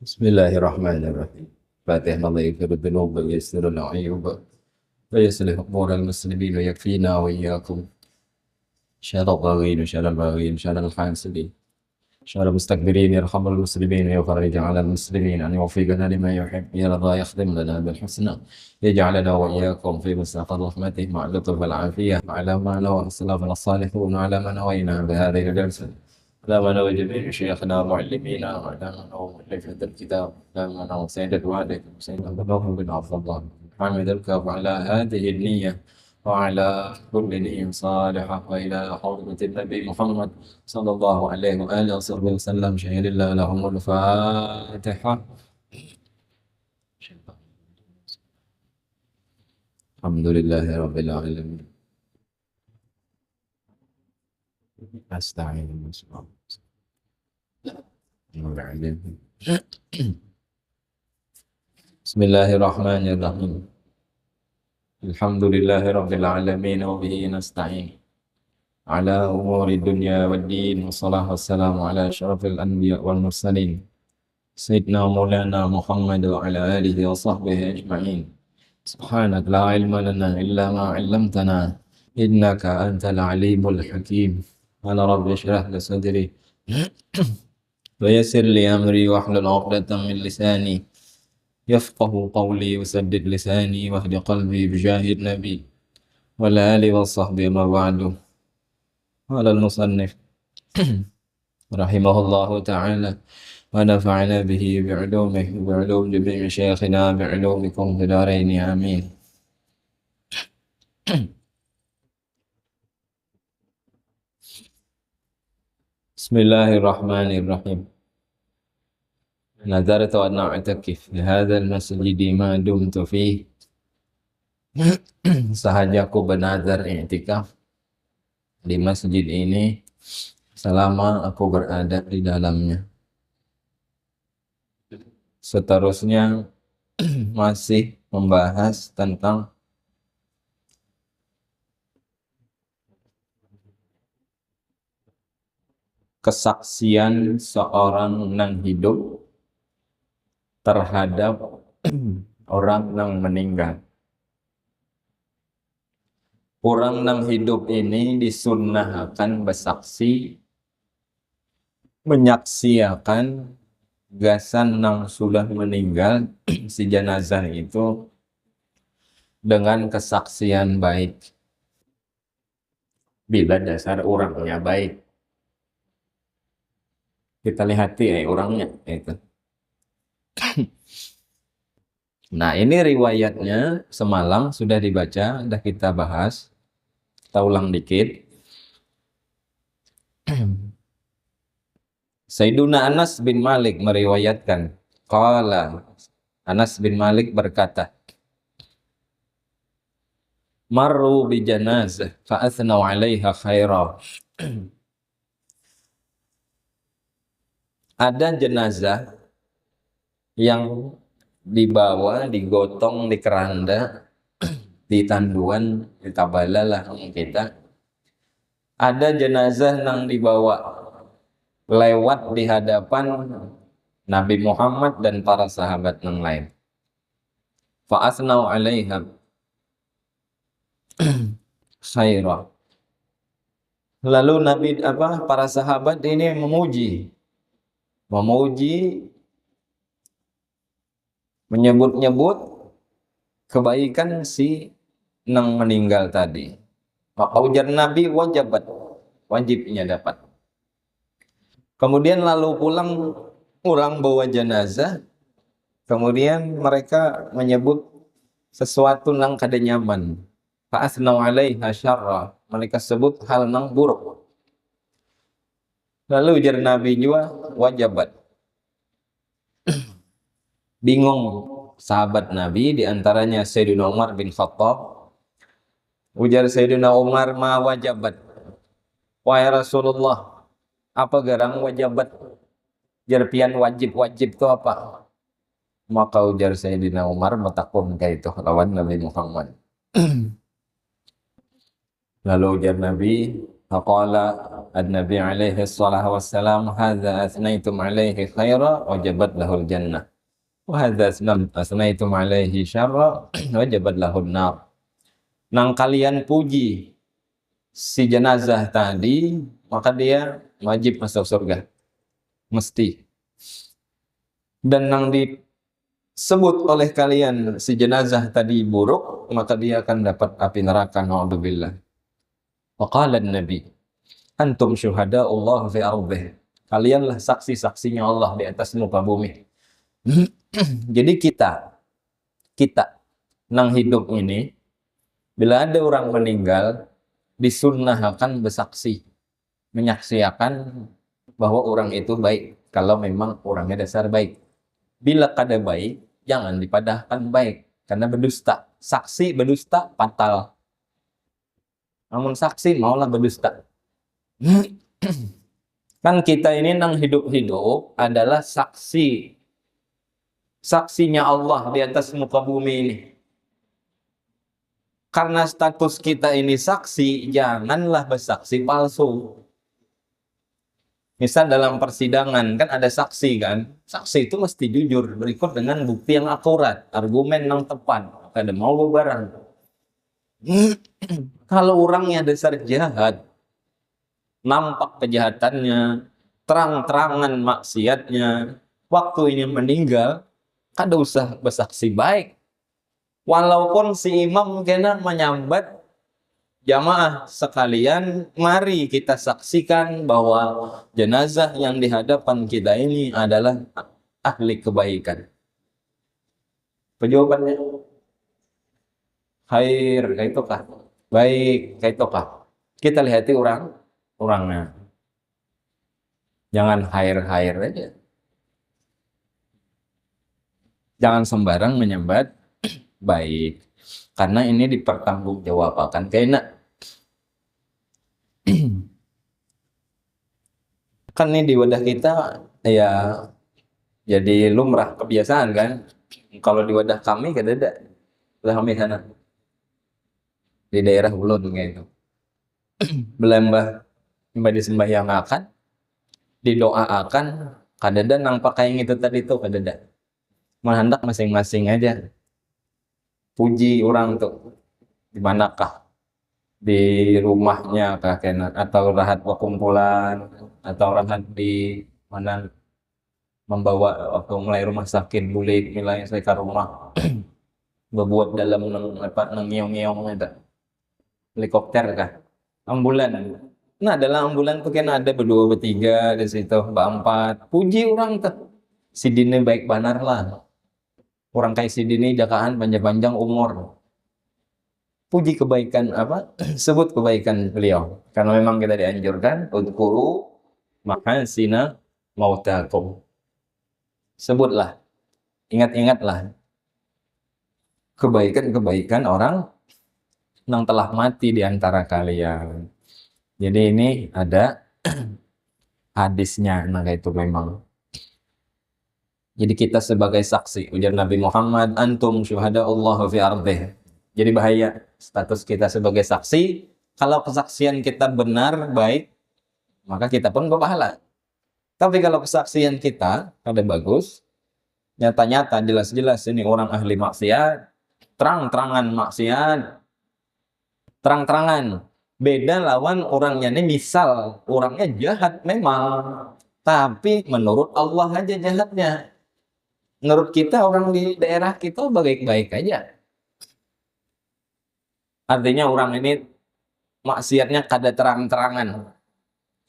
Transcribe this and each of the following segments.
بسم الله الرحمن الرحيم. فاتح الله يغفر الذنوب ويسر العيوب ويصلح أمور المسلمين ويكفينا وإياكم شر الضالين وشر الباغين وشر الحاسدين شر المستكبرين. يرحم المسلمين ويفرج على المسلمين أن يوفقنا لما يحب يرضى يخدم لنا بالحسنى يجعلنا وإياكم في مستقر رحمته مع اللطف والعافية على ما نوى سلفنا الصالحون وعلى ما نوينا بهذه الجلسة على ما نوى جميع شيخنا ومعلمينا وعلى ما نوى مؤلفة الكتاب على ما نوى سيد الوالد وسيد الله بن عبد الله حامد الكاف على هذه النية وعلى كل نية صالحة وإلى حضرة النبي محمد صلى الله عليه وآله وصحبه وسلم. شهد الله لهم الفاتحة. الحمد لله رب العالمين. أستعين بسم الله الرحمن الرحيم. الحمد لله رب العالمين وبه نستعين على أمور الدنيا والدين والصلاة والسلام على أشرف الأنبياء والمرسلين سيدنا مولانا محمد وعلى آله وصحبه أجمعين. سبحانك لا علم لنا إلا ما علمتنا إنك أنت العليم الحكيم. قال رب اشرح لي صدري ويسر لي أمري واحلل عقدة من لساني يفقه قولي وسدد لساني واهد قلبي بجاه النبي والآل والصحب ما بعد. قال المصنف رحمه الله تعالى ونفعنا به بعلومه وبعلوم جميع مشايخنا بعلومكم في دارين آمين. بسم الله الرحمن الرحيم. نذرت أن أعتكف في هذا المسجد ما دمت فيه. Sahaja aku bernazar i'tikaf di masjid ini selama aku berada di dalamnya. Seterusnya masih membahas tentang kesaksian seorang yang hidup terhadap orang yang meninggal. Orang yang hidup ini disunnahkan bersaksi menyaksikan gasan yang sudah meninggal si jenazah itu dengan kesaksian baik bila dasar orangnya baik. Kita lihat ya orangnya itu. Nah, ini riwayatnya semalam sudah dibaca, sudah kita bahas. Kita ulang dikit. Sayyiduna Anas bin Malik meriwayatkan, qala Anas bin Malik berkata, marru bi janazah fa athnau 'alaiha khaira. Ada jenazah yang dibawa, digotong di keranda, di tanduan, di tabala lah kita. Ada jenazah yang dibawa lewat di hadapan Nabi Muhammad dan para sahabat yang lain. Fa asnau 'alaiha khaira. Lalu para sahabat ini memuji, menyebut-nyebut kebaikan si nang meninggal tadi. Maka ujar Nabi wajibnya dapat. Kemudian lalu pulang orang bawa jenazah. Kemudian mereka menyebut sesuatu nang kada nyaman. Fa asnau 'alaiha syarra. Mereka sebut hal nang buruk. Lalu ujar Nabi juga wajabat. Bingung sahabat Nabi, diantaranya Sayyidina Umar bin Khattab. Ujar Sayyidina Umar, ma wajabat. Wahai Rasulullah, apa garang wajabat? Jarpian wajib-wajib itu apa? Maka ujar Sayyidina Umar, matakum kaitu lawan Nabi Muhammad. Lalu ujar Nabi, faqala An-Nabi alaihi salatu wassalam, hadza athnaitum alaihi khaira wajabat lahul jannah, wa hadza athnaitum alaihi syarra wajabat lahun nar. Nang kalian puji si jenazah tadi, maka dia wajib masuk surga, mesti. Dan nang disebut oleh kalian si jenazah tadi buruk, maka dia akan dapat api neraka, na'udzubillah. Wa qala an-nabi, antum syuhada'ullah fi ardhih, kalianlah saksi-saksinya Allah di atas muka bumi. Jadi kita nang hidup ini, bila ada orang meninggal, disunnahkan bersaksi, menyaksikan bahwa orang itu baik, kalau memang orangnya dasar baik. Bila kada baik, jangan dipadahkan baik, karena berdusta. Saksi berdusta fatal. Namun saksi maulah berdusta. Kan kita ini nang hidup-hidup adalah saksinya Allah di atas muka bumi ini. Karena status kita ini saksi, janganlah bersaksi palsu. Misal dalam persidangan kan ada saksi kan, saksi itu mesti jujur, berikut dengan bukti yang akurat, argumen yang tepat, kada mau barang. Kalau orangnya dasar jahat, nampak kejahatannya, terang-terangan maksiatnya, waktu ini meninggal, kada usah bersaksi baik. Walaupun si imam kena menyambat jamaah sekalian, mari kita saksikan bahwa jenazah yang di hadapan kita ini adalah ahli kebaikan. Jawabannya, khair, kayak itu kah? Baik, kayak itu kah? Kita lihati orangnya. Jangan khair-khair aja. Jangan sembarang menyambat baik. Karena ini dipertanggungjawabkan kena. Kan ini di wadah kita ya jadi lumrah kebiasaan kan. Kalau di wadah kami kada ada. Wadah kami sana di daerah Ulun gitu. Belambah disembahyangkan, didoakan, kada ada nang pakai yang itu tadi tuh kada ada. Menghendak masing-masing aja. Puji orang tuh di manakah, di rumahnya kah kena, atau rahat perkumpulan, atau rahat di mana membawa waktu mulai rumah sakit bulik nilai saya ke rumah berbuat dalam nang ngiong-ngiong itu helikopter kah, ambulan. Nah dalam ambulan tuh kan ada berdua bertiga di situ, berempat, puji orang tuh si dini baik benar lah. Orang kayak si dini jakaan panjang-panjang umur. Puji kebaikan sebut kebaikan beliau. Karena memang kita dianjurkan udhkuru mahasina mautakum. Sebutlah, ingat-ingatlah kebaikan-kebaikan orang yang telah mati di antara kalian. Jadi ini ada hadisnya, nah itu memang. Jadi kita sebagai saksi, ujar Nabi Muhammad, antum syuhada'ullah fi ardhih. Jadi bahaya status kita sebagai saksi. Kalau kesaksian kita benar, baik, maka kita pun berpahala. Tapi kalau kesaksian kita ada bagus, nyata-nyata, jelas-jelas ini orang ahli maksiat, terang-terangan maksiat, terang-terangan. Beda lawan orangnya ini, misal orangnya jahat memang, tapi menurut Allah aja jahatnya. Menurut kita orang di daerah kita baik-baik aja. Artinya orang ini maksiatnya kada terang-terangan.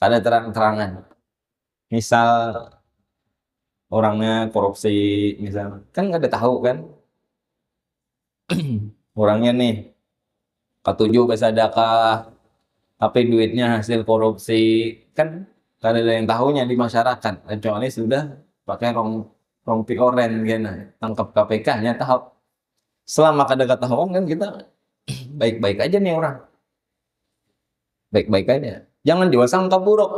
Kada terang-terangan. Misal orangnya korupsi, misal kan kada tahu kan. Orangnya nih ketujuh bersedekah, tapi duitnya hasil korupsi, kan kada ada yang tahunya di masyarakat. Kecuali sudah pakai rompi oren gini, tangkap KPK-nya tahu. Selama kada ketahuan kan kita baik-baik aja nih orang. Baik-baik aja. Jangan diwasangka buruk.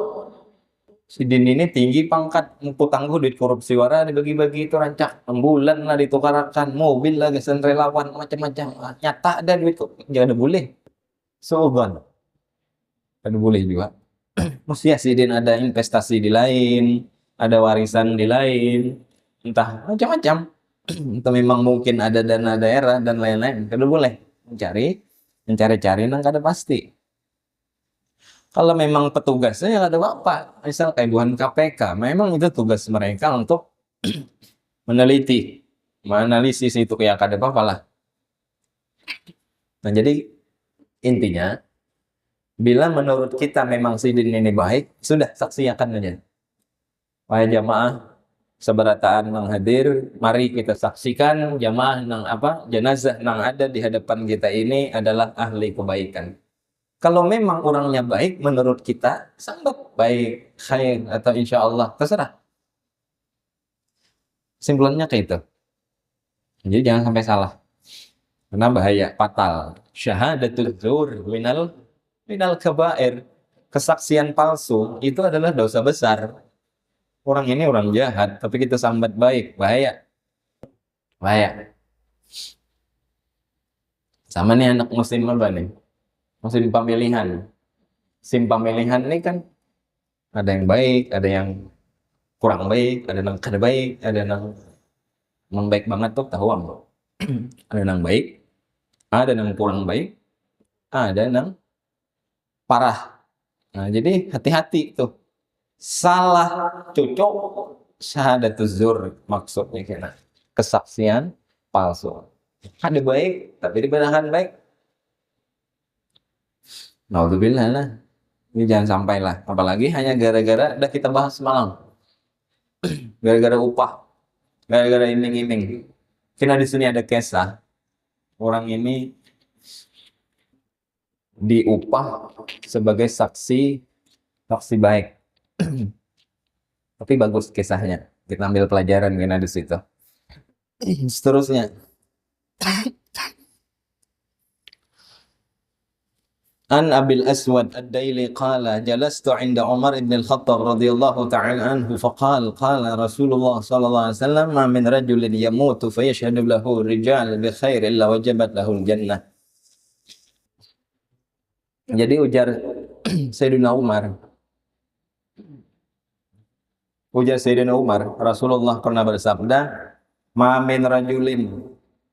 Si Din ini tinggi pangkat, mumput tangguh duit korupsi wara dibagi-bagi itu rancak. Ambulan lah ditukarkan, mobil lah gasan relawan macam-macam. Nyata ada duit kok, jangan boleh. Soban. Kada boleh juga. Mesti ya sidin ada investasi di lain, ada warisan di lain, entah macam-macam. Atau memang mungkin ada dana daerah dan lain-lain. Kada boleh mencari-cari nang kada pasti. Kalau memang petugasnya ya ada apa, misal kayak bukan KPK, memang itu tugas mereka untuk meneliti, menganalisis itu ya kada apa lah. Nah jadi intinya, bila menurut kita memang sidin ini baik, sudah saksikan aja. Wahai jamaah seberataan nang hadir, mari kita saksikan jamaah nang jenazah nang ada di hadapan kita ini adalah ahli kebaikan. Kalau memang orangnya baik menurut kita, sangat baik, khair, atau insya Allah, terserah. Simpulannya kayak itu. Jadi jangan sampai salah. Karena bahaya, fatal. Syahadatul zur minal kabair. Kesaksian palsu itu adalah dosa besar. Orang ini orang jahat, tapi kita sambat baik, bahaya. Bahaya. Sama nih anak muslim apa nih? Musim pemilihan. Musim pemilihan ini kan ada yang baik, ada yang kurang baik, ada yang kada baik, ada yang baik banget tuh tahu bro. Ada yang baik, ada yang kurang baik, ada yang parah. Nah, jadi hati-hati tuh. Salah cocok syahadatuz zur maksudnya kena kesaksian palsu. Ada baik, tapi dibedakan baik. Naudzubillah lah. Ini jangan sampai lah. Apalagi hanya gara-gara udah kita bahas semalam. Gara-gara upah. Gara-gara iming-iming. Karena di sini ada kisah. Orang ini diupah sebagai saksi baik. Tapi bagus kisahnya. Kita ambil pelajaran karena di situ. Seterusnya. An Abil Aswad Ad-Daili qala jalastu 'inda Umar ibn al-Khattab radhiyallahu ta'ala anhu faqala qala Rasulullah sallallahu alaihi wasallam ma min rajulin yamutu fayashhadu lahu rijal bi khair illa wajabat lahu al-jannah. Jadi ujar Sayyidina Umar, Rasulullah pernah bersabda, ma min rajulin,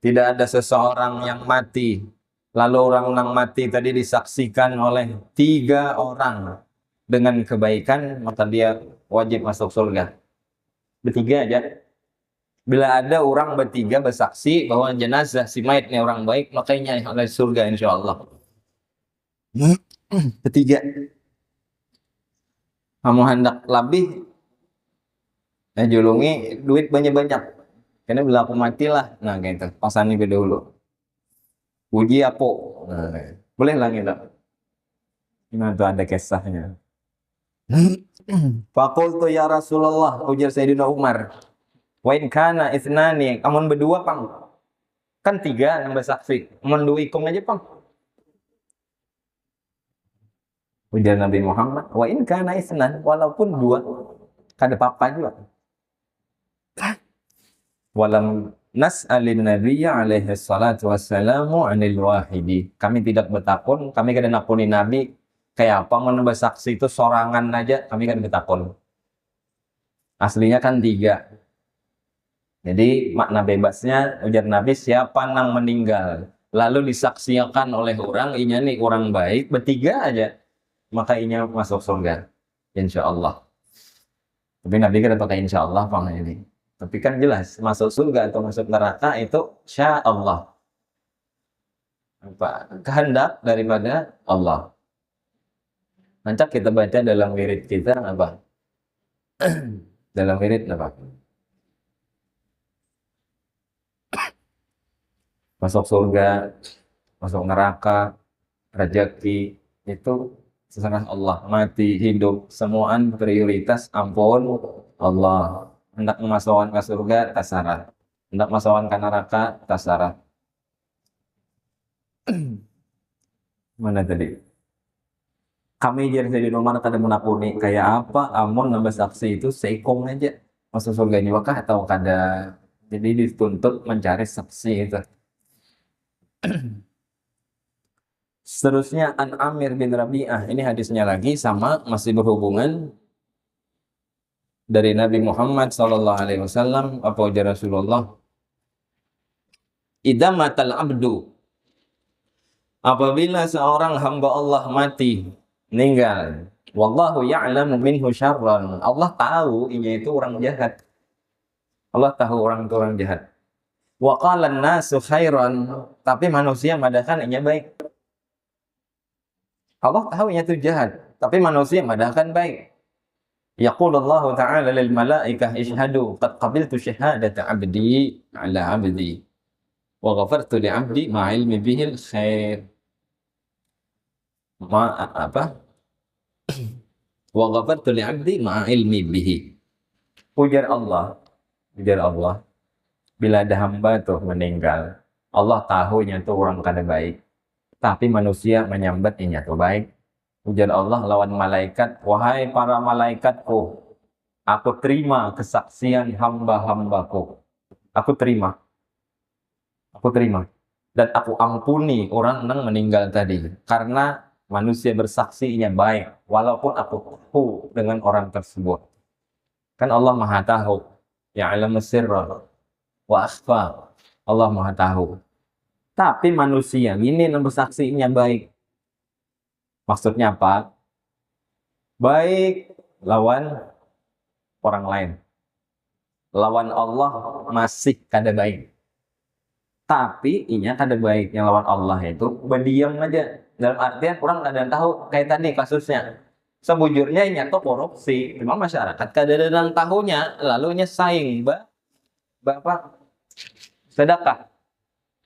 tidak ada seseorang yang mati. Lalu orang yang mati tadi disaksikan oleh 3 orang dengan kebaikan, maka dia wajib masuk surga. Bertiga aja. Bila ada orang bertiga bersaksi bahwa jenazah si mayat ini orang baik, makanya oleh surga insya Allah. Ketiga. Kamu hendak lebih, julungi duit banyak-banyak. Karena bila aku matilah, nah gitu. Pasani dulu. Uji apa? Nah, boleh lah gitu. Ini tuh ada kisahnya. Fakultu ya Rasulullah, ujar Sayyidina Umar. Wa in kana ithnani, amun berdua pang. Kan 3 yang bersaksi. Amun 2 ikung aja pang. Ujar Nabi Muhammad, wa in kana itsnan, walaupun 2, kada apa-apa juga. Walam nas'alin nabiyya alaihi salatu wassalamu anil wahidi. Kami tidak bertakun, kami kada nakuni nabi kayak apa mun bersaksi itu sorangan aja, kami kada bertakun. Aslinya kan 3. Jadi makna bebasnya ujar Nabi, siapa nang meninggal lalu disaksikan oleh orang inya nih orang baik bertiga aja, maka inya masuk surga insyaallah. Tapi Nabi kada pakai insyaallah pang ini. Tapi kan jelas masuk surga atau masuk neraka itu sya Allah. Kehendak daripada Allah. Nanti kita baca dalam wirid kita apa? Dalam wirid apa? Masuk surga, masuk neraka, rezeki itu terserah Allah. Mati, hidup, semuaan prioritas ampun Allah. Hendak memasukkan ke surga, tasarah. Hendak memasukkan ke neraka, tasarah. Mana tadi? Kami jadi Sayyidina Umar kada menakuni kayak apa, amun nambah saksi itu seikong aja. Masuk surga juga atau kada. Jadi dituntut mencari saksi itu. Seterusnya An Amir bin Rabi'ah, ini hadisnya lagi sama, masih berhubungan dari Nabi Muhammad sallallahu alaihi wasallam. Apa ujar Rasulullah? Idza matal abdu, apabila seorang hamba Allah mati, meninggal, wallahu ya'lamu minhu syarran, Allah tahu ini itu orang jahat. Allah tahu orang itu orang jahat. Wa qala an-nasu khairan, tapi manusia madakan ini baik. Allah tahu ini itu jahat, tapi manusia madakan baik. Yaqulullahu ta'ala lil malaikah ishhadu qad qabiltu syahadata 'abdi 'ala 'abdi wa ghafartu li 'abdi ma 'ilmi bihil khair. Wa ghafartu li 'abdi ma 'ilmi bihi. Ujar Allah, bila ada hamba tuh meninggal, Allah tahunya tuh orang kada baik, tapi manusia menyambat ini tuh baik. Ujar Allah lawan malaikat, wahai para malaikatku, aku terima kesaksian hamba-hambaku. Aku terima. Dan aku ampuni orang yang meninggal tadi. Karena manusia bersaksinya baik, walaupun aku tahu dengan orang tersebut. Kan Allah maha tahu. Ya'lamu sirra wa akhfa. Allah maha tahu. Tapi manusia ini yang bersaksinya baik. Maksudnya apa? Baik lawan orang lain. Lawan Allah masih kada baik. Tapi inya kada baik yang lawan Allah itu berdiam aja. Dalam artian orang kada tahu kayak tadi kasusnya. Sebujurnya inya tuh korupsi. Memang masyarakat kada ada yang tahunya, lalu inya saing bapak sedekah.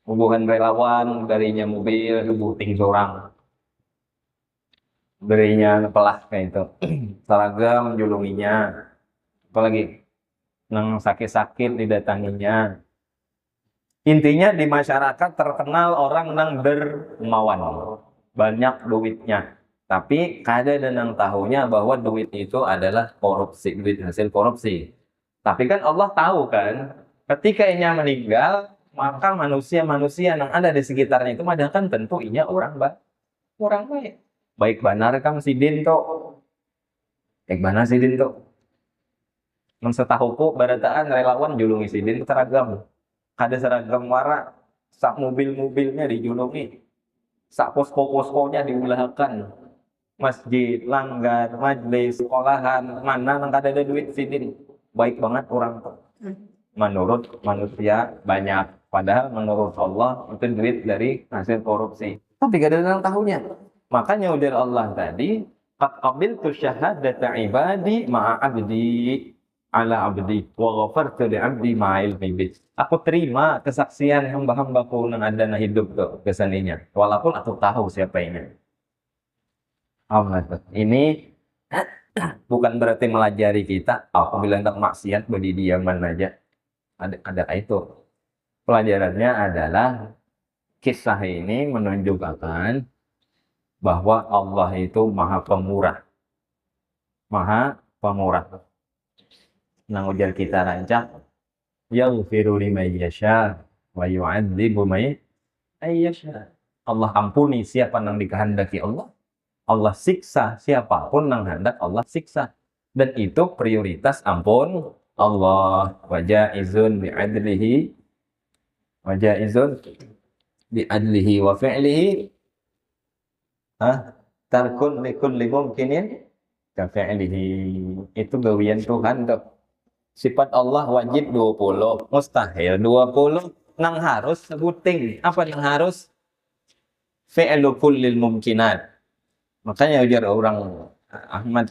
Hubungan relawan darinya mobil kebuting seorang. Berinya pelah kayak itu. Seragam menjulunginya. Apalagi nang sakit-sakit didatanginya. Intinya di masyarakat terkenal orang nang dermawan, banyak duitnya. Tapi kada ada nang tahunya bahwa duit itu adalah korupsi, duit hasil korupsi. Tapi kan Allah tahu kan, ketika inya meninggal, maka manusia-manusia yang ada di sekitarnya itu kan tentu inya orang baik. Baik benar Kang Sidin to. Baik benar Sidin to. Nang setahuku barataan relawan julungi Sidin seragam. Ada seragam warna, sak mobil-mobilnya dijulungi. Sak posko-poskonya diulahkan. Masjid, langgar, majelis, sekolahan, mana nang kada ada duit Sidin. Baik banget orang to. Menurut manusia banyak, padahal menurut Allah itu duit dari hasil korupsi. Tapi kada ada yang tahunya. Makanya udah Allah tadi, qad qabiltu syahadata ibadi ma'a 'abdi 'ala 'abdi wa ghafartu li 'abdi ma 'ilmi bi. Aku terima kesaksian hamba-hambaku yang ada na hidup tuh kesaninya, walaupun aku tahu siapa ini. Ini bukan berarti melajari kita, aku bilang tak maksiat beri diaman aja. Ada itu. Pelajarannya adalah kisah ini menunjukkan bahwa Allah itu maha pemurah. Nang ujar kita rancak, yaghfiru liman yasha wa yu'adzibu man yasha. Allah ampuni siapa nang dikehendaki Allah. Allah siksa siapapun nang hendak Allah siksa. Dan itu prioritas ampun Allah. Wajaizun bi'adlihi wa fi'lihi. Tarkun likulli mumkinin kafi'lihi. Itu gawian Tuhan tuh. Sifat Allah wajib 20, mustahil 20, nang harus sebuting. Apa nang harus? Fi'lu kullil mumkinat. Makanya ujar orang Ahmad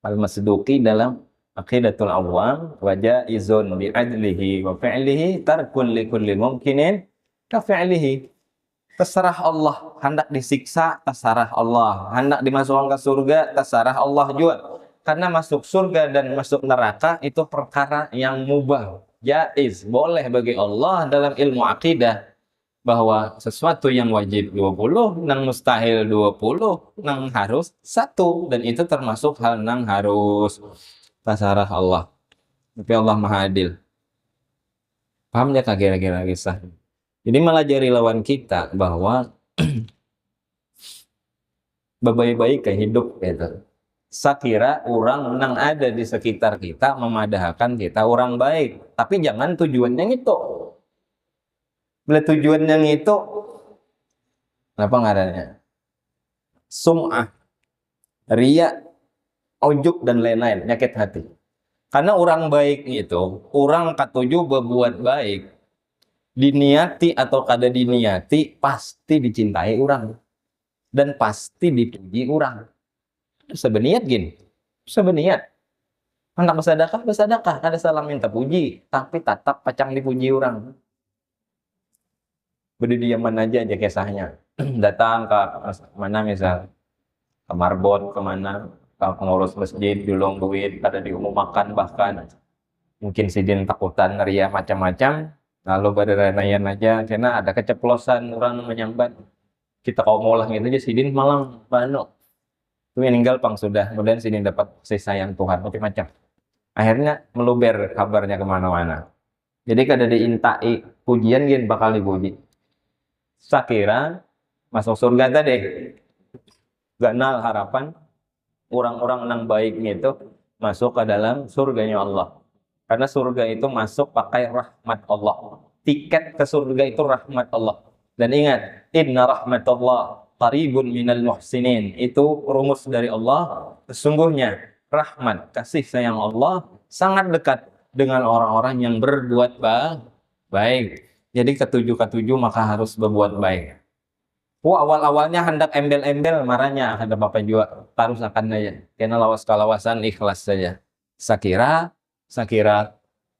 Al-Masduqi dalam Aqidatul Awam, wajaizun bi'adlihi wa fi'lihi tarkun likulli mumkinin kafi'lihi. Terserah Allah, hendak disiksa, terserah Allah. Hendak dimasukkan ke surga, terserah Allah juga. Karena masuk surga dan masuk neraka itu perkara yang mubah. Jaiz, boleh bagi Allah dalam ilmu akidah. Bahwa sesuatu yang wajib 20, nang mustahil 20, nang harus 1. Dan itu termasuk hal nang harus. Terserah Allah. Tapi Allah maha adil. Pahamnya kira-kira kisah? Jadi melajari lawan kita bahwa baik-baik ke hidup gitu. Sakira orang yang ada di sekitar kita memadahkan kita orang baik, tapi jangan tujuannya itu. Bila tujuannya itu, apa ngaranya? Sum'ah, riya, ujub dan lain-lain, nyakit hati. Karena orang baik itu, orang katuju berbuat baik, diniati atau kada diniati, pasti dicintai orang. Dan pasti dipuji orang. Sebeniat gini, sebeniat. Hendak bersedekah, bersedekah, kada salah minta puji, tapi tetap pacang dipuji orang. Berdiaman aja kisahnya. Datang ke mana misal, ke marbot, kemana, ke pengurus masjid, julung duit, kada diumumkan bahkan. Mungkin sidin takutan, ria macam-macam, lalu berrenaian aja, karena ada keceplosan orang menyambat. Kita kau maulah gitu aja, sidin malam, bano. Itu meninggal pang sudah, kemudian sidin dapat kasih sayang Tuhan, macam-macam. Akhirnya meluber kabarnya kemana-mana. Jadi kada diintai pujian gin bakal dipuji. Sakira masuk surga tadi. Gak nal harapan orang-orang yang baik itu masuk ke dalam surganya Allah. Karena surga itu masuk pakai rahmat Allah. Tiket ke surga itu rahmat Allah. Dan ingat, inna rahmatullah qaribun minal muhsinin. Itu rumus dari Allah. Sesungguhnya rahmat, kasih sayang Allah sangat dekat dengan orang-orang yang berbuat baik. Jadi ketujuh maka harus berbuat baik. Awal-awalnya hendak embel-embel marahnya ada bapak juga taruh akan aja. Karena lawas kalawasan ikhlas saja. Sakira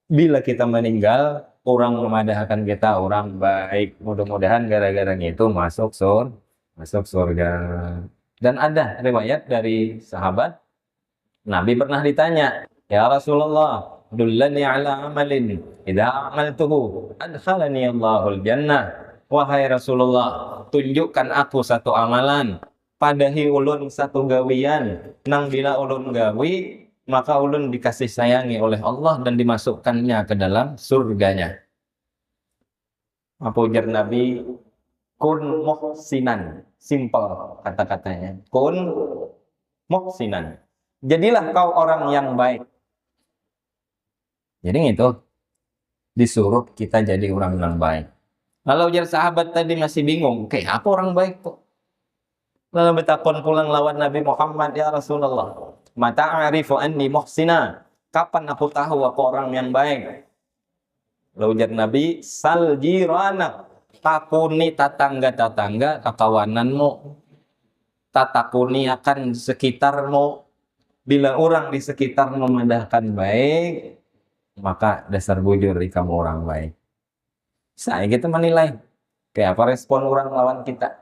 bila kita meninggal orang memadahkan kita orang baik. Mudah-mudahan gara-gara itu masuk surga. Dan ada riwayat dari sahabat Nabi pernah ditanya, "Ya Rasulullah, dullani ala amalin idza amaltuhu adkhalani Allahul jannah." Wahai Rasulullah, tunjukkan aku satu amalan, padahi ulun satu gawian, nang bila ulun gawi, maka ulun dikasih sayangi oleh Allah dan dimasukkannya ke dalam surganya. Apa ujar Nabi? Kun muhsinan. Simple kata-katanya. Kun muhsinan. Jadilah kau orang yang baik. Jadi itu disuruh kita jadi orang yang baik. Lalu ujar sahabat tadi masih bingung, kayak apa orang baik kok? Lalu bertakon pulang lawan Nabi Muhammad, ya Rasulullah, mata arifu anni muhsina. Kapan aku tahu aku orang yang baik? Lalu ujar Nabi, sal jirana. Takuni tetangga-tetangga kakawananmu. Tatakuni akan sekitarmu. Bila orang di sekitar memandahkan baik, maka dasar bujur kamu orang baik. Saya kita menilai kayak apa respon orang lawan kita.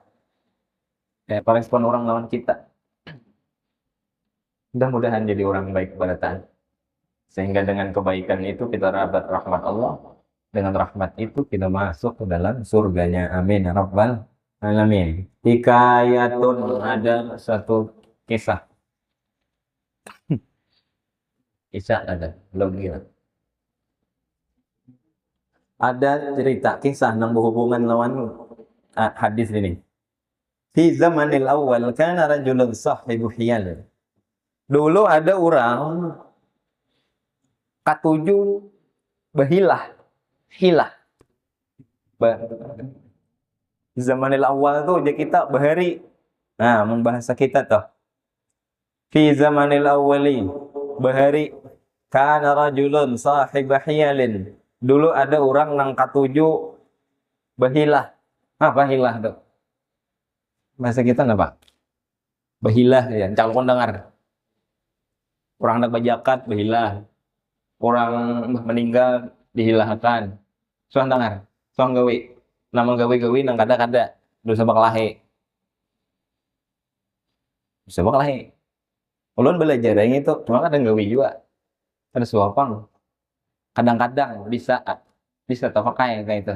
Kayak apa respon orang lawan kita. Mudah-mudahan jadi orang baik kepada Tuhan. Sehingga dengan kebaikan itu kita dapat rahmat Allah. Dengan rahmat itu kita masuk ke dalam surganya. Amin ya rabbal alamin. Hikayatun, ada satu kisah. Kisah ada, belum gila. Ada cerita kisah yang berhubungan lawan hadis ini. Fi zamanil awal kana rajulun sahibu hiyal. Dulu ada orang katuju berhilah. Hilah. Zamanil awal tuh dia kita bahari. Nah, membahasa kita tuh. Fi zamanil awali bahari kana rajulun sahibu hiyalin. Dulu ada orang nang katuju bahilah. Apa hilah tuh? Bahasa kita apa? Bahilah ya, calon dengar. Orang nak bajakat bahilah. Orang meninggal dihilahkan. Soang dengar, soang gawi. Nama gawi-gawi nang kada-kada. Dosa baklahe. Dosa baklahe. Ulun belajar yang itu, cuma kadang gawi juga. Ada suapang. Kadang-kadang bisa terpakai kayak itu.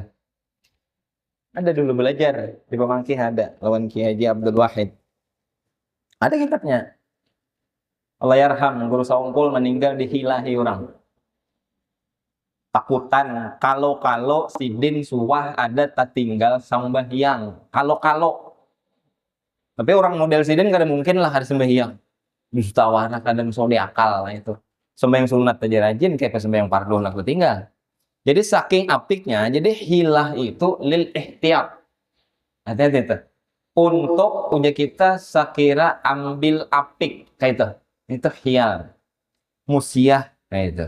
Ada dulu belajar di Pemangki ada lawan Kiai Haji Abdul Wahid. Ada kitabnya. Allah yarham guru Saungkul meninggal dihilahi orang. takutan kalau sidin suwah ada tatinggal sambahyang. Kalau tapi orang model sidin kada mungkin lah ada sembahyang. Dustawarah kadang soli akal lah itu. Sembahyang sunat aja rajin kayak sembahyang fardu lah tinggal. Jadi saking apiknya, jadi hilah itu lil ihtiyat. Hati-hati tuh. Untuk punya kita sakira ambil apik kayak itu. Itu hiyal. Musiah kayak itu.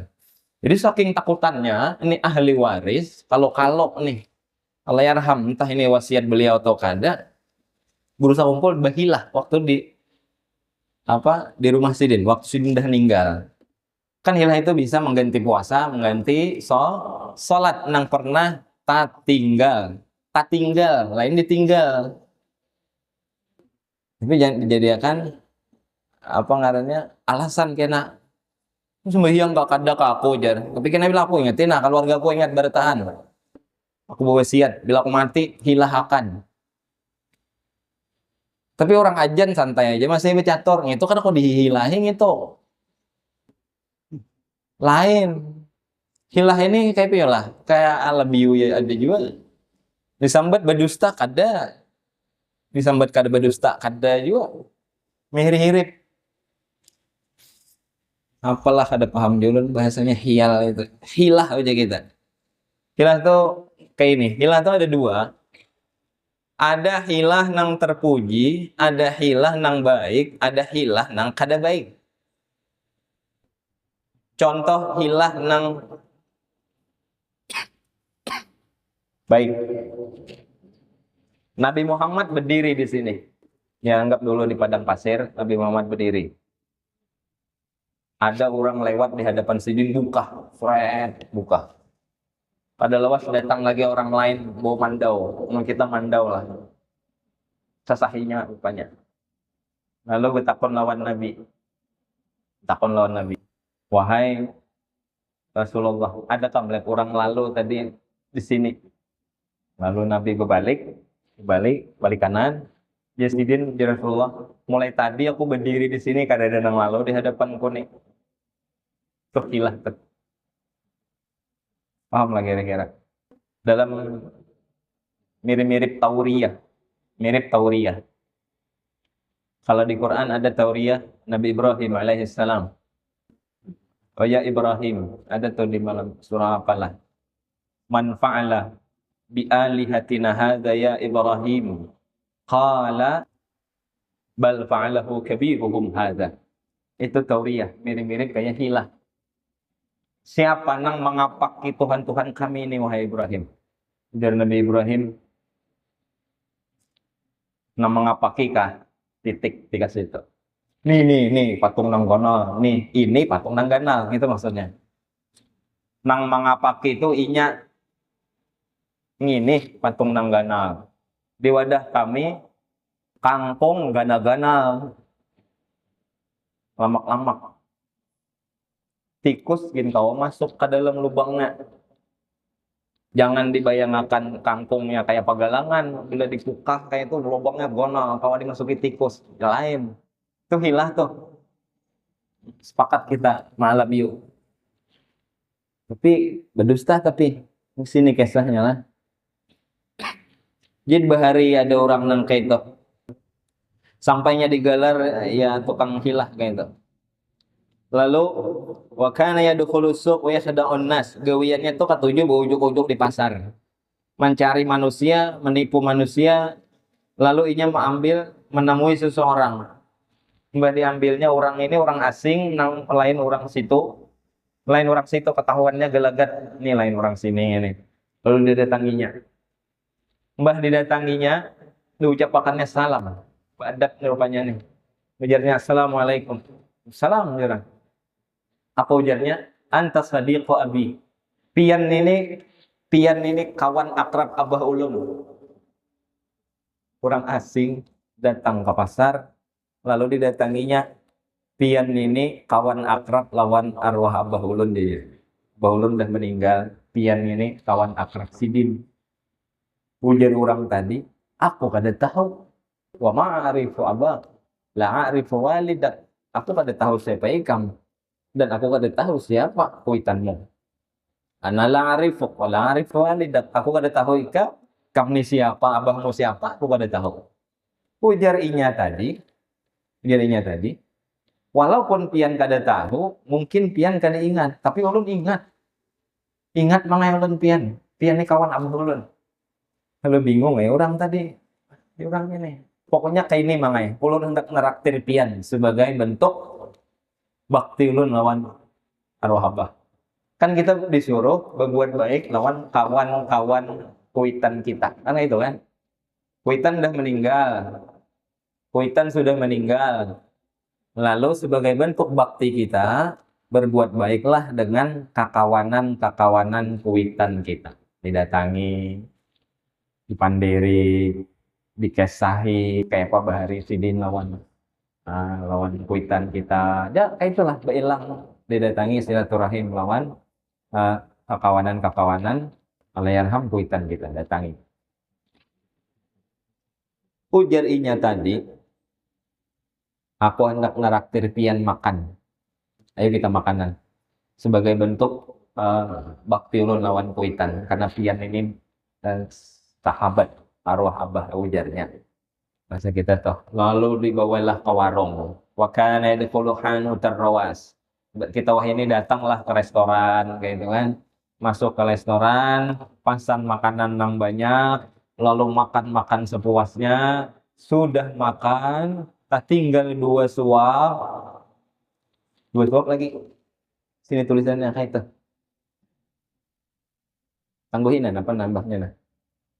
Jadi saking takutannya ini ahli waris kalau nih Allahyarham entah ini wasiat beliau atau kada berusaha kumpul bahilah waktu di rumah sidin waktu sidin dah meninggal. Kan hilah itu bisa mengganti puasa, mengganti sholat nang pernah tatinggal, lain ditinggal. Tapi jangan dijadikan apa ngarannya alasan kena sembahyang gak kada ke aku jar. Tapi kena bila aku ingetin, nah keluarga aku ingat bertahan. Aku bawa wasiat, bila aku mati hilahakan. Tapi orang ajan santai aja masih bercator, itu kan aku dihilahin itu. Lain. Hilah ini kayak pialah, kayak alabiu ya ada juga. Disambat badusta kada. Disambat kada badusta kada juga. Mirip-mirip. Apalah kada paham juga bahasanya hial itu. Hilah aja kita. Hilah tuh kayak ini. Hilah tuh ada dua. Ada hilah nang terpuji, ada hilah nang baik, ada hilah nang kada baik. Contoh hilah nang baik. Nabi Muhammad berdiri di sini. Ya anggap dulu di padang pasir, Nabi Muhammad berdiri. Ada orang lewat di hadapan sidin buka, buka. Pada lewas datang lagi orang lain bawa mandau, kita mandau lah. Sasahinya rupanya. Lalu bertakon lawan Nabi. Wahai Rasulullah, adakah melihat orang lalu tadi di sini? Lalu Nabi balik kanan. Ya sidin, ya Rasulullah, mulai tadi aku berdiri di sini kada ada nang lalu di hadapan nih. Tuh hilah tuh. Paham lah kira-kira. Dalam mirip tauriyah. Kalau di Quran ada tauriyah Nabi Ibrahim alaihissalam. Oh ya Ibrahim, ada tuh di malam surah apalah. Man fa'ala bi alihatina hadza ya Ibrahim. Qala bal fa'alahu kabiruhum hadza. Itu tauriyah, mirip-mirip kayak hilah. Siapa nang mengapaki Tuhan kami ini wahai Ibrahim? Dari Nabi Ibrahim nang mengapaki kah? Titik dikasih itu. Nih patung nang gono, ini patung nang ganal, itu maksudnya. Nang mengapaki itu inya ngini patung nang ganal. Di wadah kami kangkung ganal-ganal. Lamak-lamak. Tikus gintau masuk ke dalam lubangnya. Jangan dibayangkan kangkungnya kayak pagalangan, bila dibuka kayak itu lubangnya gonal, kalau dimasuki tikus, ya lain. Itu hilah tuh. Sepakat kita malam yuk. Tapi berdusta tapi di sini kisahnya lah. Jadi bahari ada orang nang kayak itu. Sampainya digalar ya tukang hilah kayak itu. Lalu wa kana yadkhulu suq wa yasda'un nas. Gawiannya tuh ketujuh ujuk-ujuk di pasar. Mencari manusia, menipu manusia, lalu inya menemui seseorang. Mbak diambilnya orang ini orang asing, lain orang situ. Lain orang situ ketahuannya gelagat, ini lain orang sini ini. Lalu didatanginya. Mbah didatanginya, diucapkannya salam. Adab rupanya nih. Ujarnya assalamualaikum. Salam jarang. Apa ujarnya? Anta sadiqu abi. Pian ini kawan akrab abah ulun. Orang asing datang ke pasar, lalu didatanginya. Pian ini kawan akrab lawan arwah abah ulun dia. Abah ulun dah meninggal. Pian ini kawan akrab sidin. Ujar orang tadi, aku kada tahu. Wa ma'arifu abah. La a'rifu walidak. Aku kada tahu siapa kamu. Dan aku kada tahu siapa kuitanmu. Ana la arifuk wa la arif walidak. Aku kada tahu ika, kamu siapa, abahmu siapa, aku kada tahu. Ujar inya tadi, walaupun pian kada tahu, mungkin pian kada ingat, tapi ulun ingat. Ingat mangai ulun pian. Pian ni kawan abah ulun. Kalau bingung orang tadi, orang ini. Pokoknya kayak ini mangai. Ulun hendak neraktir pian sebagai bentuk bakti ulun lawan arwah abah. Kan kita disuruh berbuat baik lawan kawan-kawan kuitan kita. Karena itu kan. Kuitan sudah meninggal. Kuitan sudah meninggal. Lalu sebagai bentuk bakti kita, berbuat baiklah dengan kakawanan-kakawanan kuitan kita. Didatangi, dipandiri, dikesahi, kayak Pak Bahari Sidin lawan kuitan kita. Ya, kayak itulah, beilang didatangi silaturahim lawan kakawanan-kakawanan Allahyarham kuitan kita datangi. Ujar inya tadi, aku hendak neraktir pian makan. Ayo kita makanan. Sebagai bentuk bakti ulun lawan kuitan. Karena pian ini sahabat arwah abah ujarnya. Masa kita toh. Lalu dibawalah ke warung. Wa kana yadkhulu hanutar rawas. Kita ini datanglah ke restoran kayak gitu kan. Masuk ke restoran, pesan makanan yang banyak, lalu makan sepuasnya. Sudah makan, tak tinggal 2 suap. 2 suap lagi. Sini tulisannya kayak itu. Tangguhin apa nambahnya nah.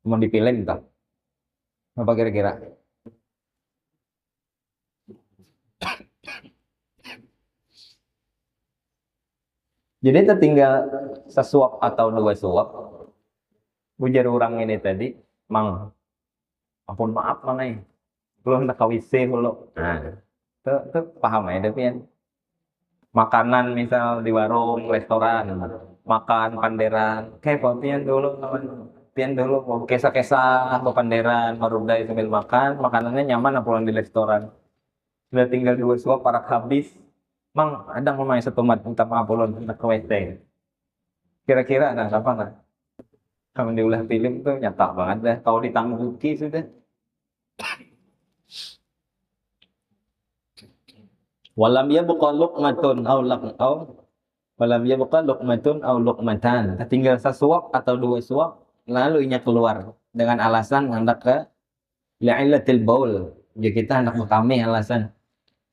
Mau dipilih entah. Apa kira-kira? Jadi tertinggal sesuap atau 2 suap. Ujar orang ini tadi, Mang, ampun maaf Mang nih. Belum nak WC dulu. Nah, itu paham ya, tapi yang makanan misal di warung, restoran, makan panderan, kayak pian dulu mau kesa-kesa mau panderan, marudai sambil makan, makanannya nyaman pulang di restoran. Sudah tinggal 2 suap parak habis. Mang, ada mamanya setumat minta maaf ulun nak ke WC. Kira-kira nah apa nah? Kalau diulah film tuh nyata banget dah. Kalau ditangguki sudah. Walam yabqa luqmatun aw laqaw walam yabqa luqmatun aw luqmatan. Tinggal sesuap atau 2 suap lalu inya keluar dengan alasan hendak ke li'illatil baul. Jadi kita hendak utami alasan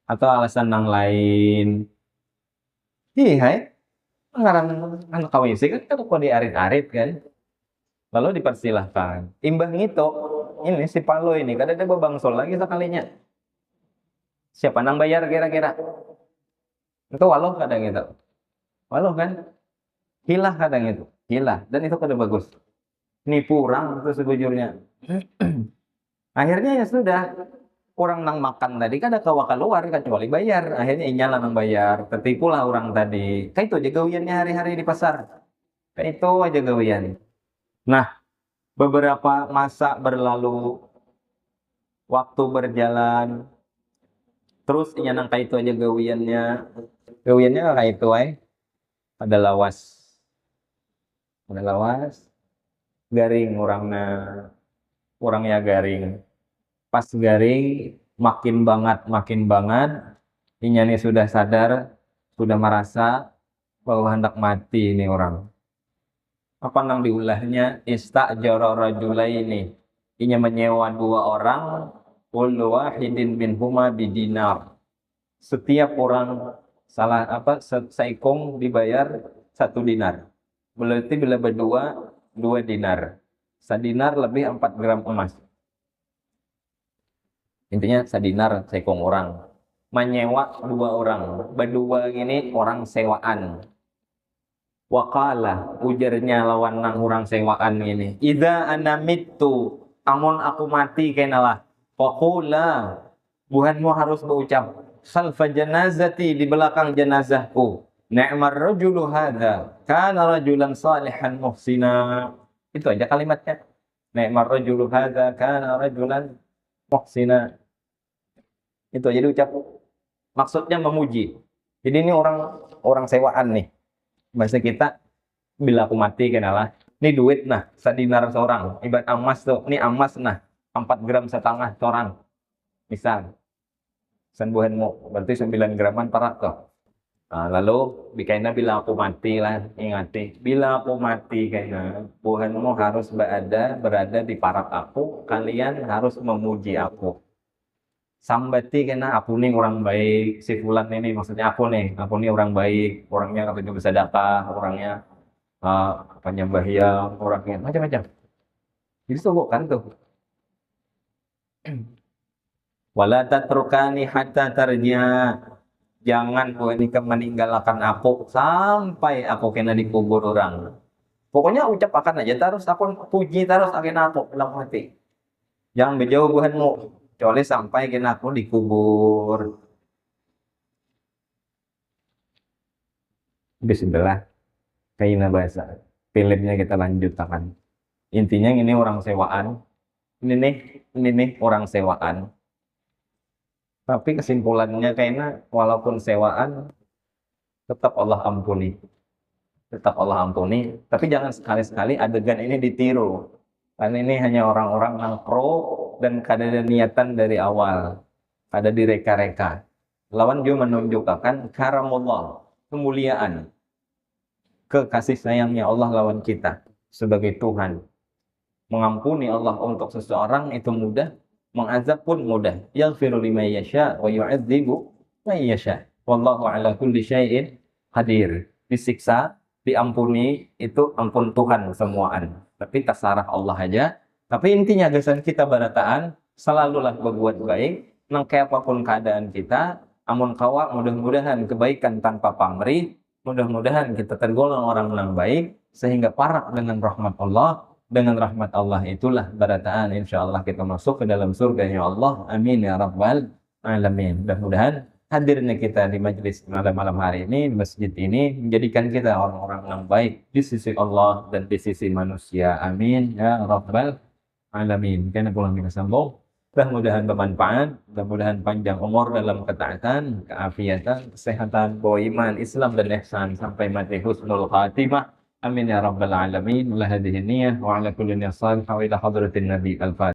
atau alasan yang lain. Hai. Ngaran anak kawin sih kan kalau di arit-arit kan. Lalu dipersilahkan. Imbang itu ini si Palo ini kada ada bebangsol lagi sekalinya. Siapa nang bayar kira-kira? Itu walau kadang itu. Walau kan? Hilah kadang itu. Hilah. Dan itu kada bagus. Nipu orang itu sebujurnya. Akhirnya ya sudah. Orang nang makan tadi kada kawa keluar kecuali bayar. Akhirnya inyala nang bayar. Tertipulah orang tadi. Kayak itu aja gawiannya hari-hari di pasar. Kayak itu aja gawian. Nah, beberapa masa berlalu. Waktu berjalan. Terus inya nang kayak itu aja gawiannya. Gawiannya kayak itu ada lawas. Garing orangnya garing. Pas garing makin banget inya nih sudah sadar, sudah merasa bahwa hendak mati ini orang. Apa nang diulahnya istajara rajulaini. Inya menyewa 2 orang, kullu wahidin minhuma bidinar. Setiap orang seikung dibayar 1 dinar. Berarti bila berdua 2 dinar. 1 dinar lebih 4 gram emas. Intinya sadinar sekong orang menyewa 2 orang, berdua ini orang sewaan. Waqala ujarnya lawan nang orang sewaan ini, idza ana mittu, amun aku mati kenalah, faqula buhanmu harus berucap khalfa janazati, di belakang jenazahku, ni'mar rajulu hadza kana rajulan salihan muhsina. Itu aja kalimatnya, ni'mar rajulu hadza kana rajulan muhsina. Itu aja diucap. Maksudnya memuji. Jadi ini orang sewaan nih. Bahasa kita bila aku mati kenalah. Ini duit nah, sadinar seorang. Ibarat emas tuh, ini emas nah, 4,5 gram seorang. Misal, sembuhanmu, berarti 9 graman perak tuh. Nah, lalu bikaina bila aku mati lah, ingati, bila aku mati kaina, Tuhanmu harus berada di parak aku, kalian harus memuji aku. Sambati kena aku nih orang baik, si Fulan ini maksudnya aku nih orang baik, orangnya rajin bersedekah, orangnya penyembahyan, orangnya macam-macam. Jadi kan tuh. Wala tatrukani hatta tarja. Jangan meninggalkan aku sampai aku kena dikubur orang. Pokoknya ucapkan aja terus aku puji terus akan aku bilang mati. Jangan berjauh Tuhanmu kecuali sampai kena aku dikubur. Bismillah. Kayak bahasa. Filmnya kita lanjutkan. Intinya ini orang sewaan. Ini nih orang sewaan. Tapi kesimpulannya kayaknya walaupun sewaan tetap Allah ampuni. Tetap Allah ampuni, tapi jangan sekali-sekali adegan ini ditiru. Karena ini hanya orang-orang yang pro dan kada ada niatan dari awal. Ada direka-reka. Lawan juga menunjukkan karamullah, kemuliaan, kekasih sayangnya Allah lawan kita sebagai Tuhan. Mengampuni Allah untuk seseorang itu mudah, mengazab pun mudah. Yaghfiru liman yasha wa yu'adzibu man yasha. Wallahu ala kulli syai'in qadir. Disiksa, diampuni itu ampun Tuhan semuaan. Tapi terserah Allah aja. Tapi intinya gasan kita barataan selalulah berbuat baik, nang kayak apapun keadaan kita, amun kawa mudah-mudahan kebaikan tanpa pamrih, mudah-mudahan kita tergolong orang yang baik sehingga parak dengan rahmat Allah. Dengan rahmat Allah itulah barataan insyaallah kita masuk ke dalam surganya Allah. Amin ya rabbal alamin. Mudah-mudahan hadirnya kita di majelis malam hari ini di masjid ini menjadikan kita orang-orang yang baik di sisi Allah dan di sisi manusia. Amin ya rabbal alamin. Karena pulang kita sambung. Mudah-mudahan bermanfaat, mudah-mudahan panjang umur dalam ketaatan, keafiatan, kesehatan, bawa iman, Islam dan ihsan sampai mati husnul khatimah. Amin ya rabbal alamin. Wa hadhihi niyyah wa ala kulli niyyah salihah wa ila hadratin nabi al-fatihah.